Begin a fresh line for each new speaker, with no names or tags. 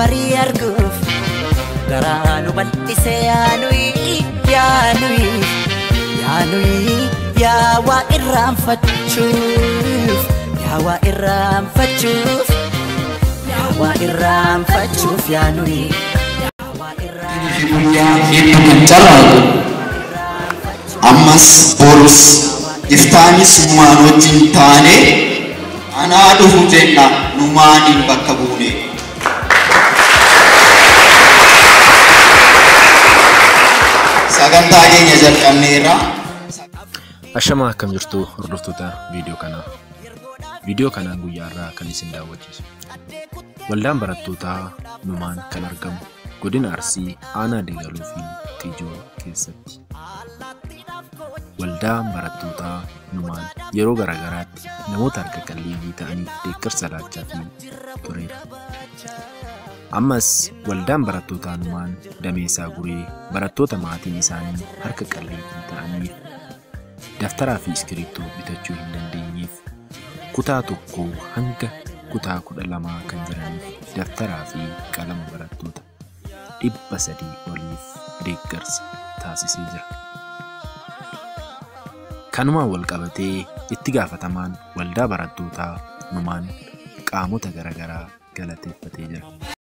barii arguuf garaanu bal'ise yaanuyi yaa waa irraanfachuuf yaanuyi
ammas borus iftaanis numaan wajjin taane anaa dhufu jenna numaaniin bakka buune. Sagantaa keenya jalqabneerra.
Ashama akkam jirtu hordoftoota viidiyoo kanaan guyyaarraa kan isin daawwachiisu. Waldaan barattootaa numaan kan argamu godina Arsii aanaa Deegaluu fi Xijoo keessatti. Waldaan barattootaa numaan yeroo garagaraatti namoota harka qalleeyyii ta'aniif deeggarsa laachaa tureera. Ammas waldaan barattootaa numaan Dameessaa Guree barattoota maatiin isaanii harka qalleeyyii ta'aniif daftaraa fi iskiriiptoo bitachuu hin dandeenyeef kutaa tokko hanga kutaa 12 kan jiraniif daftaraa fi qalama barattoota 300 oliif deeggarsa taasisee jira. Kanumaan wal qabatee itti gaafatamaan waldaa barattootaa numaan qaamota garagaraa galateeffatee jira.